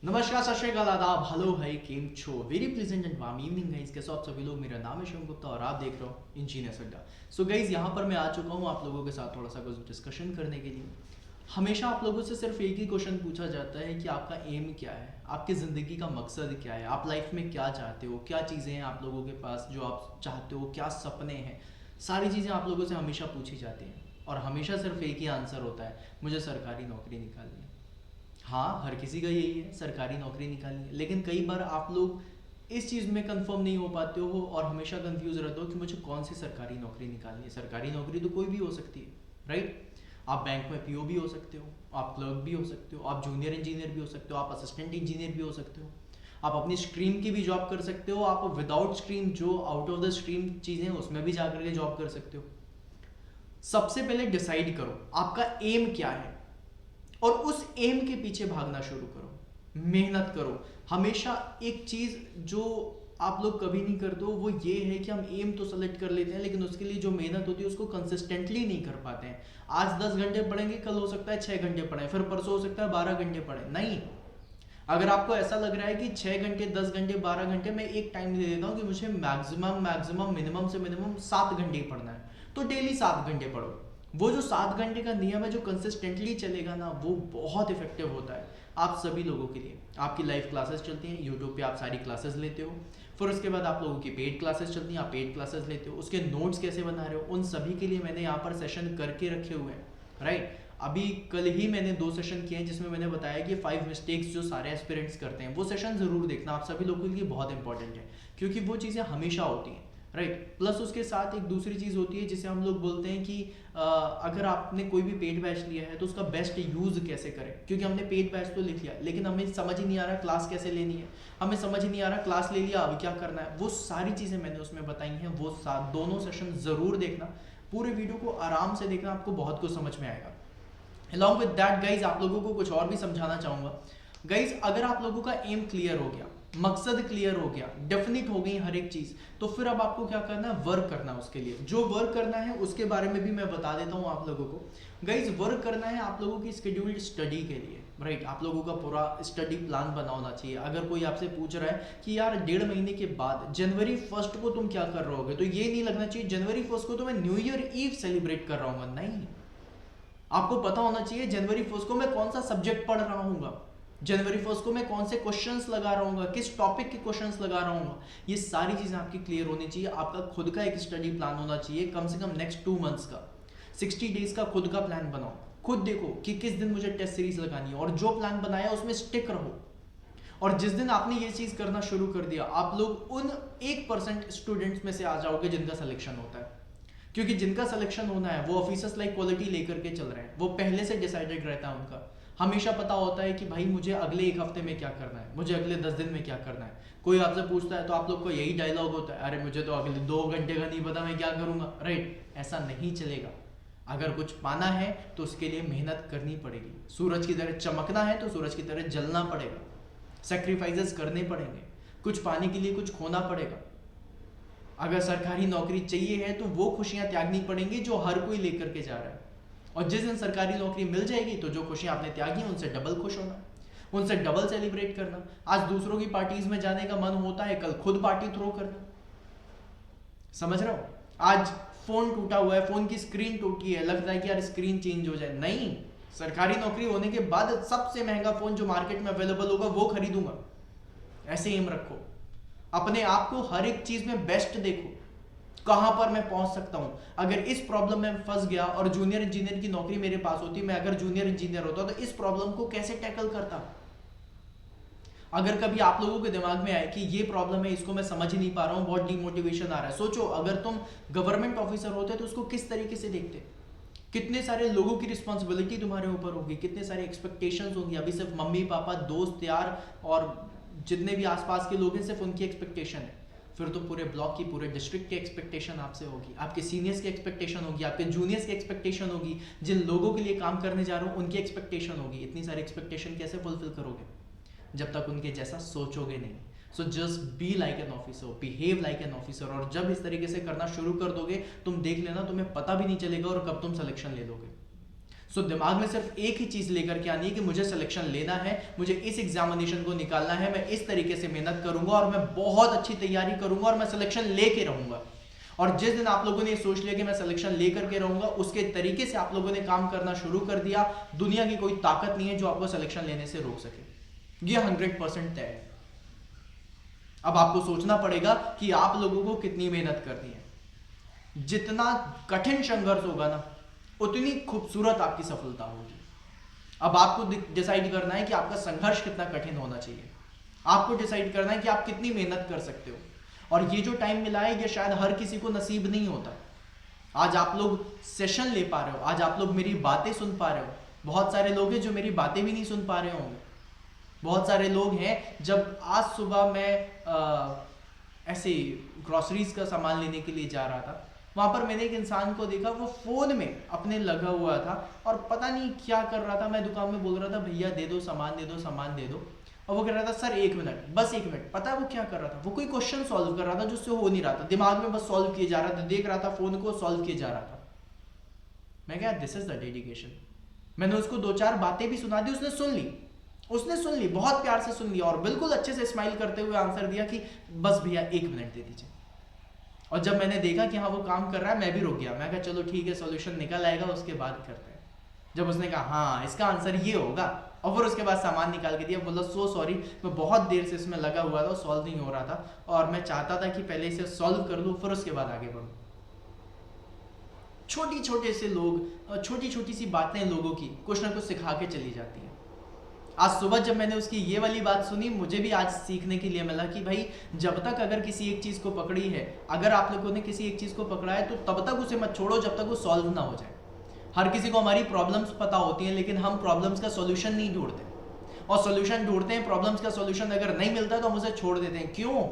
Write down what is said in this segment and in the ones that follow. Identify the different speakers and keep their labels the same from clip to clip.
Speaker 1: नमस्कार, सत श्रीकाल, आदाब, हेलो भाई, केम छो, very pleasant and warm evening guys. कैसे हो आप सभी लोग। मेरा नाम है शिवम गुप्ता और आप देख रहे हो इंजीनियर्स अड्डा। सो गाइस, यहाँ पर मैं आ चुका हूँ आप लोगों के साथ थोड़ा सा कुछ डिस्कशन करने के लिए। हमेशा आप लोगों से सिर्फ एक ही क्वेश्चन पूछा जाता है कि आपका एम क्या है, आपकी ज़िंदगी का मकसद क्या है, आप लाइफ में क्या चाहते हो, क्या चीज़ें हैं आप लोगों के पास जो आप चाहते हो, क्या सपने हैं। सारी चीज़ें आप लोगों से हमेशा पूछी जाती हैं और हमेशा सिर्फ एक ही आंसर होता है, मुझे सरकारी नौकरी निकालनी है। हाँ, हर किसी का यही है, सरकारी नौकरी निकालनी है। लेकिन कई बार आप लोग इस चीज़ में कंफर्म नहीं हो पाते हो और हमेशा कंफ्यूज रहते हो कि मुझे कौन सी सरकारी नौकरी निकालनी है। सरकारी नौकरी तो कोई भी हो सकती है, राइट। आप बैंक में पीओ भी हो सकते हो, आप क्लर्क भी हो सकते हो, आप जूनियर इंजीनियर भी हो सकते हो, आप असिस्टेंट इंजीनियर भी हो सकते हो। आप अपनी स्ट्रीम की भी जॉब कर सकते हो, आप विदाउट स्ट्रीम जो आउट ऑफ द स्ट्रीम चीज़ें हैं उसमें भी जाकर के जॉब कर सकते हो। सबसे पहले डिसाइड करो आपका एम क्या है और उस एम के पीछे भागना शुरू करो, मेहनत करो। हमेशा एक चीज़ जो आप लोग कभी नहीं करते हो वो ये है कि हम एम तो सेलेक्ट कर लेते हैं लेकिन उसके लिए जो मेहनत होती है उसको कंसिस्टेंटली नहीं कर पाते हैं। आज 10 घंटे पढ़ेंगे, कल हो सकता है 6 घंटे पढ़ें, फिर परसों हो सकता है 12 घंटे पढ़ें। नहीं, अगर आपको ऐसा लग रहा है कि 6 घंटे, 10 घंटे, 12 घंटे मैं एक टाइम दे देता हूँ कि मुझे मैक्सिमम मैक्सिमम मिनिमम से मिनिमम 7 घंटे ही पढ़ना है, तो डेली 7 घंटे पढ़ो। वो जो 7 घंटे का नियम है जो कंसिस्टेंटली चलेगा ना, वो बहुत इफेक्टिव होता है आप सभी लोगों के लिए। आपकी लाइव क्लासेस चलती हैं यूट्यूब पे, आप सारी क्लासेस लेते हो, फिर उसके बाद आप लोगों की पेड क्लासेस चलती हैं, आप पेड क्लासेस लेते हो, उसके नोट्स कैसे बना रहे हो, उन सभी के लिए मैंने यहाँ पर सेशन करके रखे हुए हैं, राइट। अभी कल ही मैंने 2 सेशन किए हैं जिसमें मैंने बताया कि 5 मिस्टेक्स जो सारे एस्पिरेंट्स करते हैं, वो सेशन ज़रूर देखना, आप सभी लोगों के लिए बहुत इंपॉर्टेंट है क्योंकि वो चीज़ें हमेशा होती हैं, राइट। प्लस उसके साथ एक दूसरी चीज़ होती है जिसे हम लोग बोलते हैं कि अगर आपने कोई भी पेड बैच लिया है तो उसका बेस्ट यूज़ कैसे करें, क्योंकि हमने पेड बैच तो लिख लिया लेकिन हमें समझ ही नहीं आ रहा क्लास कैसे लेनी है, हमें समझ ही नहीं आ रहा क्लास ले लिया अभी क्या करना है। वो सारी चीज़ें मैंने उसमें बताई हैं, वो दोनों सेशन ज़रूर देखना, पूरे वीडियो को आराम से देखना, आपको बहुत कुछ समझ में आएगा। अलॉन्ग विद दैट गाइज, आप लोगों को कुछ और भी समझाना चाहूँगा। गाइज, अगर आप लोगों का एम क्लियर हो गया, मकसद क्लियर हो गया, डेफिनिट हो गई हर एक चीज़, तो फिर अब आपको क्या करना है, वर्क करना है उसके लिए। जो वर्क करना है उसके बारे में भी मैं बता देता हूँ आप लोगों को। गाइज, वर्क करना है आप लोगों की स्केड्यूल्ड स्टडी के लिए, राइट। आप लोगों का पूरा स्टडी प्लान बना होना चाहिए। अगर कोई आपसे पूछ रहा है कि यार 1.5 महीने के बाद जनवरी 1 को तुम क्या कर रहे होगे, तो ये नहीं लगना चाहिए जनवरी 1 को तो मैं न्यू ईयर ईव सेलिब्रेट कर रहा हूँ। नहीं, आपको पता होना चाहिए जनवरी 1 को मैं कौन सा सब्जेक्ट पढ़ रहा हूँ, जनवरी 1 को मैं कौन से क्वेश्चंस लगा रहा हूँ, किस टॉपिक के क्वेश्चंस लगा रहा हूँ। ये सारी चीज़ें आपकी क्लियर होनी चाहिए। आपका खुद का एक स्टडी प्लान होना चाहिए, कम से कम नेक्स्ट 2 मंथ्स का, 60 डेज का खुद का प्लान बनाओ। खुद देखो कि किस दिन मुझे टेस्ट सीरीज लगानी है और जो प्लान बनाया उसमें स्टिक रहो। और जिस दिन आपने ये चीज़ करना शुरू कर दिया, आप लोग उन 1% स्टूडेंट्स में से आ जाओगे जिनका सिलेक्शन होता है। क्योंकि जिनका सिलेक्शन होना है वो ऑफिसर्स लाइक क्वालिटी लेकर के चल रहे हैं, वो पहले से डिसाइडेड रहता है उनका। हमेशा पता होता है कि भाई मुझे अगले 1 हफ्ते में क्या करना है, मुझे अगले 10 दिन में क्या करना है। कोई आपसे पूछता है तो आप लोग को यही डायलॉग होता है, अरे मुझे तो अगले 2 घंटे का नहीं पता मैं क्या करूँगा, राइट। ऐसा नहीं चलेगा। अगर कुछ पाना है तो उसके लिए मेहनत करनी पड़ेगी। सूरज की तरह चमकना है तो सूरज की तरह जलना पड़ेगा, सेक्रीफाइसेस करने पड़ेंगे, कुछ पाने के लिए कुछ खोना पड़ेगा। अगर सरकारी नौकरी चाहिए है तो वो खुशियां त्यागनी पड़ेंगी जो हर कोई लेकर के जा रहा है। और जिस दिन सरकारी नौकरी मिल जाएगी तो जो खुशियां आपने त्यागी उनसे डबल खुश होना, उनसे डबल सेलिब्रेट करना। आज दूसरों की पार्टीज में जाने का मन होता है, कल खुद पार्टी थ्रो करना। समझ रहे हो। आज फोन टूटा हुआ है, फोन की स्क्रीन टूटी है, लगता है कि यार स्क्रीन चेंज हो जाए। नहीं, सरकारी नौकरी होने के बाद सबसे महंगा फोन जो मार्केट में अवेलेबल होगा वो खरीदूंगा। ऐसे एम रखो, अपने आप को हर एक चीज में बेस्ट देखो, कहां पर मैं पहुंच सकता हूं। अगर इस प्रॉब्लम में फंस गया और जूनियर इंजीनियर की नौकरी मेरे पास होती, मैं अगर जूनियर इंजीनियर होता तो इस प्रॉब्लम को कैसे टैकल करता। अगर कभी आप लोगों के दिमाग में आए कि ये प्रॉब्लम है, इसको मैं समझ ही नहीं पा रहा हूं, बहुत डिमोटिवेशन आ रहा है, सोचो अगर तुम गवर्नमेंट ऑफिसर होते तो उसको किस तरीके से देखते। कितने सारे लोगों की रिस्पॉन्सिबिलिटी तुम्हारे ऊपर होगी, कितने सारे एक्सपेक्टेशंस होंगी। अभी सिर्फ मम्मी पापा दोस्त यार और जितने भी आसपास के लोग हैं सिर्फ उनकी एक्सपेक्टेशन है, फिर तो पूरे ब्लॉक की, पूरे डिस्ट्रिक्ट की एक्सपेक्टेशन आपसे होगी, आपके सीनियर्स की एक्सपेक्टेशन होगी, आपके जूनियर्स की एक्सपेक्टेशन होगी, जिन लोगों के लिए काम करने जा रहे हो उनकी एक्सपेक्टेशन होगी। इतनी सारी एक्सपेक्टेशन कैसे फुलफिल करोगे जब तक उनके जैसा सोचोगे नहीं। So just be like an officer, behave like an officer. और जब इस तरीके से करना शुरू कर दोगे, तुम देख लेना तुम्हें पता भी नहीं चलेगा और कब तुम सिलेक्शन ले लोगे। सो दिमाग में सिर्फ एक ही चीज लेकर के आनी है कि मुझे सिलेक्शन लेना है, मुझे इस एग्जामिनेशन को निकालना है, मैं इस तरीके से मेहनत करूंगा और मैं बहुत अच्छी तैयारी करूंगा और मैं सिलेक्शन लेके रहूंगा। और जिस दिन आप लोगों ने सोच लिया कि मैं सिलेक्शन लेकर के रहूंगा, उसके तरीके से आप लोगों ने काम करना शुरू कर दिया, दुनिया की कोई ताकत नहीं है जो आपको सिलेक्शन लेने से रोक सके। ये 100% तय है। अब आपको सोचना पड़ेगा कि आप लोगों को कितनी मेहनत करनी है। जितना कठिन संघर्ष होगा ना, उतनी खूबसूरत आपकी सफलता होगी। अब आपको डिसाइड करना है कि आपका संघर्ष कितना कठिन होना चाहिए। आपको डिसाइड करना है कि आप कितनी मेहनत कर सकते हो। और ये जो टाइम मिला है, ये शायद हर किसी को नसीब नहीं होता। आज आप लोग सेशन ले पा रहे हो, आज आप लोग मेरी बातें सुन पा रहे हो। बहुत सारे लोग हैं जो मेरी बातें भी नहीं सुन पा रहे होंगे। बहुत सारे लोग हैं, जब आज सुबह मैं ऐसे ग्रोसरीज का सामान लेने के लिए जा रहा था, वहां पर मैंने एक इंसान को देखा, वो फोन में अपने लगा हुआ था और पता नहीं क्या कर रहा था। मैं दुकान में बोल रहा था भैया दे दो सामान, दे दो सामान, दे दो। और वो कह रहा था सर 1 मिनट, बस 1 मिनट। पता है वो क्या कर रहा था? वो कोई क्वेश्चन सॉल्व कर रहा था जो उससे हो नहीं रहा था, दिमाग में बस सॉल्व किए जा रहा था, देख रहा था फोन को, सॉल्व किए जा रहा था। मैं क्या, दिस इज द डेडिकेशन। मैंने उसको 2-4 बातें भी सुना दी, उसने सुन ली, बहुत प्यार से सुन लिया और बिल्कुल अच्छे से स्माइल करते हुए आंसर दिया कि बस भैया 1 मिनट दे दीजिए। और जब मैंने देखा कि हाँ वो काम कर रहा है, मैं भी रुक गया। मैं कहा चलो ठीक है, सॉल्यूशन निकल आएगा, उसके बाद करते हैं। जब उसने कहा हाँ इसका आंसर ये होगा, और फिर उसके बाद सामान निकाल के दिया, बोला सो सॉरी, मैं बहुत देर से इसमें लगा हुआ था, सॉल्व नहीं हो रहा था और मैं चाहता था कि पहले इसे सॉल्व कर लूँ फिर उसके बाद आगे बढ़ूँ। छोटे से लोग, छोटी छोटी सी बातें लोगों की कुछ ना कुछ सिखा के चली जाती हैं। आज सुबह जब मैंने उसकी ये वाली बात सुनी, मुझे भी आज सीखने के लिए मिला कि भाई जब तक अगर किसी एक चीज को पकड़ी है, अगर आप लोगों ने किसी एक चीज को पकड़ा है तो तब तक उसे मत छोड़ो जब तक वो सॉल्व ना हो जाए। हर किसी को हमारी प्रॉब्लम्स पता होती हैं, लेकिन हम प्रॉब्लम्स का सॉल्यूशन नहीं ढूंढते, और सॉल्यूशन ढूंढते हैं, प्रॉब्लम्स का सॉल्यूशन अगर नहीं मिलता तो हम उसे छोड़ देते हैं। क्यों?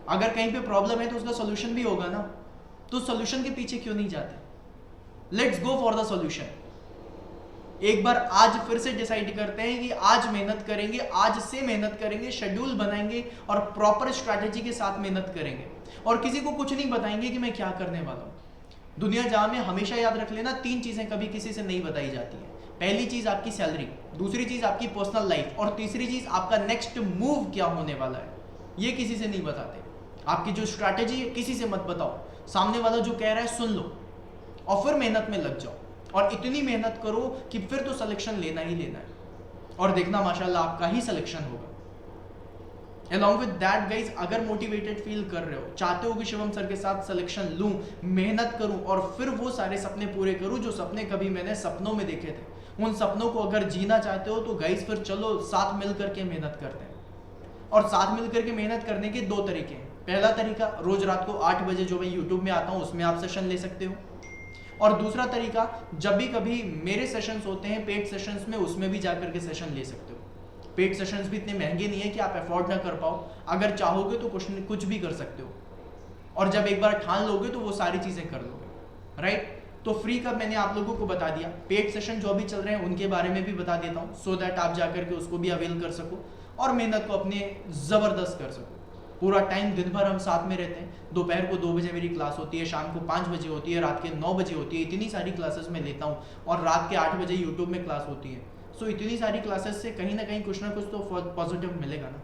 Speaker 1: अगर कहीं पे प्रॉब्लम है तो उसका सॉल्यूशन भी होगा ना, तो सॉल्यूशन के पीछे क्यों नहीं जाते? Let's go for the solution. एक बार आज फिर से डिसाइड करते हैं कि आज मेहनत करेंगे, आज से मेहनत करेंगे, शेड्यूल बनाएंगे और प्रॉपर स्ट्रैटेजी के साथ मेहनत करेंगे, और किसी को कुछ नहीं बताएंगे कि मैं क्या करने वाला हूं। दुनिया जहां में हमेशा याद रख लेना, 3 चीजें कभी किसी से नहीं बताई जाती है। पहली चीज आपकी सैलरी, दूसरी चीज आपकी पर्सनल लाइफ, और तीसरी चीज आपका नेक्स्ट मूव क्या होने वाला है। ये किसी से नहीं बताते। आपकी जो स्ट्रैटेजी है किसी से मत बताओ, सामने वाला जो कह रहा है सुन लो और फिर मेहनत में लग जाओ, और इतनी मेहनत करो कि फिर तो सिलेक्शन लेना ही लेना है, और देखना माशाल्लाह आपका ही सिलेक्शन होगा। Along with that guys, अगर मोटिवेटेड फील कर रहे हो, चाहते हो कि शिवम सर के साथ सिलेक्शन लूं, मेहनत करूं और फिर वो सारे सपने पूरे करूं जो सपने कभी मैंने सपनों में देखे थे, उन सपनों को अगर जीना चाहते हो तो गाइस फिर चलो साथ मिल करके मेहनत करते हैं। और साथ मिल करके मेहनत करने के 2 तरीके हैं। पहला तरीका, रोज रात को 8 बजे जो मैं यूट्यूब में आता हूं उसमें आप सेशन ले सकते हो, और दूसरा तरीका, जब भी कभी मेरे सेशंस होते हैं पेड सेशंस में, उसमें भी जाकर के सेशन ले सकते हो। पेड सेशंस भी इतने महंगे नहीं है कि आप अफोर्ड ना कर पाओ, अगर चाहोगे तो कुछ भी कर सकते हो, और जब एक बार ठान लोगे तो वो सारी चीजें कर लोगे, राइट? तो फ्री का मैंने आप लोगों को बता दिया, पेड सेशन जो भी चल रहे हैं उनके बारे में भी बता देता हूँ, सो दैट आप जाकर के उसको भी अवेल कर सको और मेहनत को अपने जबरदस्त कर सको। पूरा टाइम दिन भर हम साथ में रहते हैं। दोपहर को 2 बजे मेरी क्लास होती है, शाम को 5 बजे होती है, रात के 9 बजे होती है। इतनी सारी क्लासेस मैं लेता हूँ, और रात के 8 बजे यूट्यूब में क्लास होती है। सो इतनी सारी क्लासेस से कहीं ना कहीं कुछ ना कुछ तो पॉजिटिव मिलेगा ना।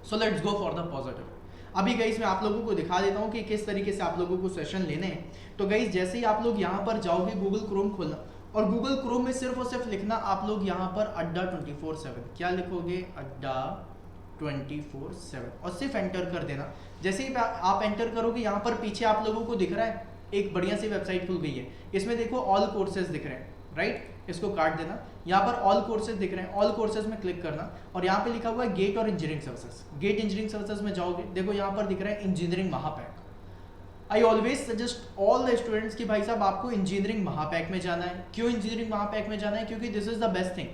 Speaker 1: So let's go for the positive. अभी गाइस मैं आप लोगों को दिखा देता हूँ कि किस तरीके से आप लोगों को सेशन लेने हैं। तो गाइस जैसे ही आप लोग यहाँ पर जाओगे, गूगल क्रोम खोलना, और गूगल क्रोम में सिर्फ और सिर्फ लिखना आप लोग यहाँ पर अड्डा 24/7। क्या लिखोगे? अड्डा 24/7, और सिर्फ एंटर कर देना। जैसे ही आप एंटर करोगे, यहाँ पर पीछे आप लोगों को दिख रहा है एक बढ़िया सी वेबसाइट खुल गई है। इसमें देखो ऑल कोर्सेज दिख रहे हैं, राइट? इसको काट देना। यहाँ पर ऑल कोर्सेज दिख रहे हैं, ऑल कोर्सेज में क्लिक करना, और यहाँ पे लिखा हुआ है गेट और engineering services. GATE engineering services में जाओगे, देखो यहाँ पर दिख रहा है इंजीनियरिंग महापैक। I always suggest all the students कि भाई साहब आपको इंजीनियरिंग महापैक में जाना है। क्यों इंजीनियरिंग महापैक में जाना है? क्योंकि this is the best thing.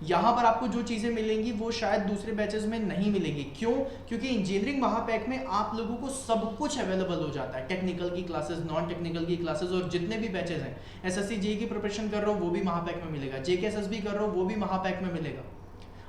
Speaker 1: यहाँ पर आपको जो चीज़ें मिलेंगी वो शायद दूसरे बैचेस में नहीं मिलेंगी। क्यों? क्योंकि इंजीनियरिंग महापैक में आप लोगों को सब कुछ अवेलेबल हो जाता है, टेक्निकल की क्लासेस, नॉन टेक्निकल की क्लासेस, और जितने भी बैचेस हैं, एसएससी जेईई की प्रिपरेशन कर रहे हो वो भी महापैक में मिलेगा, जेकेएसएसबी कर रहे हो वो भी महापैक में मिलेगा।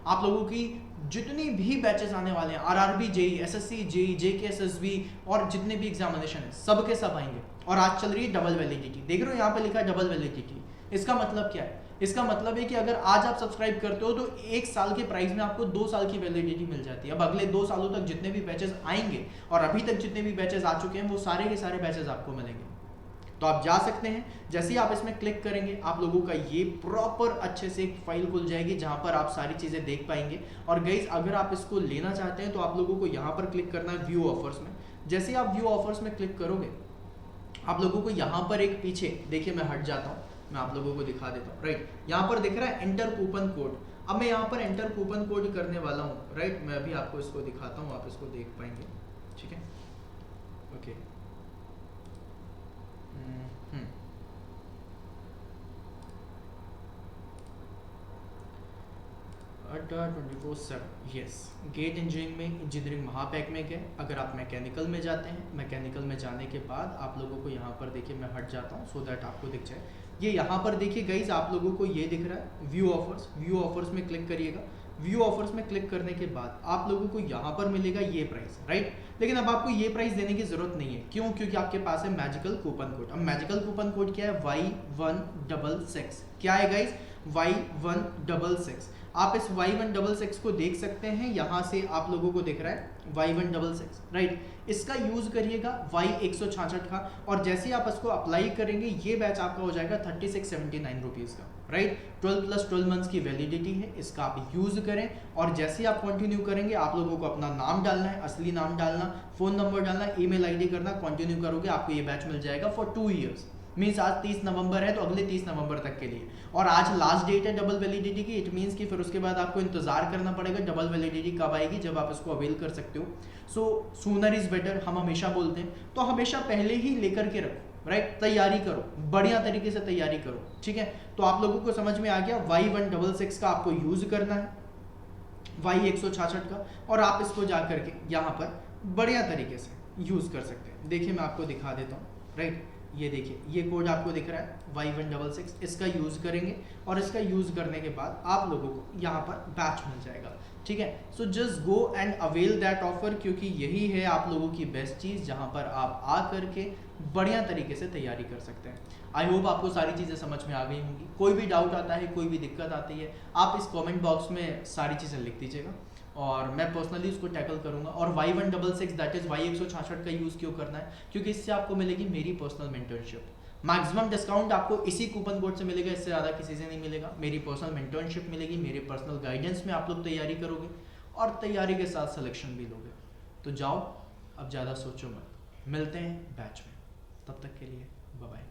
Speaker 1: आप लोगों की जितनी भी बैचेस आने वाले हैं, RRB JEE, SSC JEE, JKSSB और जितने भी एग्जामिनेशन है, सब के सब आएंगे। और आज चल रही है डबल वैलिडिटी, देख रहे हो यहाँ पे लिखा है डबल वैलिडिटी। इसका मतलब क्या है? इसका मतलब है कि अगर आज आप सब्सक्राइब करते हो तो 1 साल के प्राइस में आपको 2 साल की वैलिडिटी मिल जाती है। अब अगले 2 सालों तक जितने भी बैचेस आएंगे और अभी तक जितने भी बैचेस आ चुके हैं वो सारे के सारे बैचेस आपको मिलेंगे। तो आप जा सकते हैं, जैसे ही आप इसमें क्लिक करेंगे आप लोगों का ये प्रॉपर अच्छे से एक फाइल खुल जाएगी जहां पर आप सारी चीज़ें देख पाएंगे। और गाइस अगर आप इसको लेना चाहते हैं तो आप लोगों को यहाँ पर क्लिक करना है व्यू ऑफर्स में। जैसे ही आप व्यू ऑफर्स में क्लिक करोगे आप लोगों को यहाँ पर एक पीछे देखिए, मैं हट जाता हूँ, मैं आप लोगों को दिखा देता हूँ। राइट, यहाँ पर दिख रहा है एंटर कूपन कोड। अब मैं यहाँ पर एंटर कूपन कोड करने वाला हूँ। राइट, मैं अभी आपको इसको दिखाता हूँ, आप इसको देख पाएंगे। ठीक है, ओके। 24/7 यस। गेट इंजीनियरिंग में इंजीनियरिंग महापैक में गए। अगर आप मैकेनिकल में जाते हैं, मैकेनिकल में जाने के बाद आप लोगों को यहाँ पर देखिए, मैं हट जाता हूँ सो दैट आपको दिख जाए। ये यहाँ पर देखिए गाइज, आप लोगों को ये दिख रहा है व्यू ऑफर्स। व्यू ऑफर्स में क्लिक करिएगा। व्यू ऑफर्स में क्लिक करने के बाद आप लोगों को यहाँ पर मिलेगा ये प्राइस। राइट, लेकिन अब आपको ये प्राइस देने की जरूरत नहीं है। क्यों? क्योंकि आपके पास है मैजिकल कूपन कोड। अब मैजिकल कूपन कोड क्या है? Y166। क्या है गाइज? Y166। आप इस Y166 को देख सकते हैं, यहाँ से आप लोगों को दिख रहा है Y166। राइट, इसका यूज करिएगा Y166 का, और जैसे आप इसको अप्लाई करेंगे ये बैच आपका हो जाएगा 3679 रुपीज़ का। राइट, 12+12 मंथ्स की वैलिडिटी है, इसका आप यूज करें। और जैसे आप कंटिन्यू करेंगे आप लोगों को अपना नाम डालना है, असली नाम डालना, फोन नंबर डालना, ईमेल आईडी करना, कंटिन्यू करोगे आपको ये बैच मिल जाएगा फॉर 2 ईयर्स। मीन्स आज 30 नवंबर है तो अगले 30 नवंबर तक के लिए, और आज लास्ट डेट है डबल वैलिडिटी की। इट मीन्स कि फिर उसके बाद आपको इंतजार करना पड़ेगा डबल वैलिडिटी कब आएगी, जब आप इसको अवेल कर सकते हो। सो सूनर इज बेटर, हम हमेशा बोलते हैं, तो हमेशा पहले ही लेकर के रखो। राइट, तैयारी करो, बढ़िया तरीके से तैयारी करो। ठीक है, तो आप लोगों को समझ में आ गया। Y166 का आपको यूज करना है, Y166 का, और आप इसको जा करके यहाँ पर बढ़िया तरीके से यूज कर सकते हैं। देखिए मैं आपको दिखा देता हूँ। राइट, ये देखिए ये कोड आपको दिख रहा है Y166। इसका यूज करेंगे और इसका यूज करने के बाद आप लोगों को यहाँ पर बैच मिल जाएगा। ठीक है, so just go and avail that offer, क्योंकि यही है आप लोगों की बेस्ट चीज़ जहाँ पर आप आ करके बढ़िया तरीके से तैयारी कर सकते हैं। आई होप आपको सारी चीज़ें समझ में आ गई होंगी। कोई भी डाउट आता है, कोई भी दिक्कत आती है, आप इस कमेंट बॉक्स में सारी चीज़ें लिख दीजिएगा और मैं पर्सनली उसको टैकल करूंगा। और Y166 दैट इज Y166 का यूज़ क्यों करना है? क्योंकि इससे आपको मिलेगी मेरी पर्सनल मेंटरशिप। मैक्सिमम डिस्काउंट आपको इसी कूपन कोड से मिलेगा, इससे ज़्यादा किसी से नहीं मिलेगा। मेरी पर्सनल मेंटरशिप मिलेगी, मेरे पर्सनल गाइडेंस में आप लोग तैयारी करोगे और तैयारी के साथ सिलेक्शन भी लोगे। तो जाओ, अब ज़्यादा सोचो मत, मिलते हैं बैच में, तब तक के लिए बाय बाय।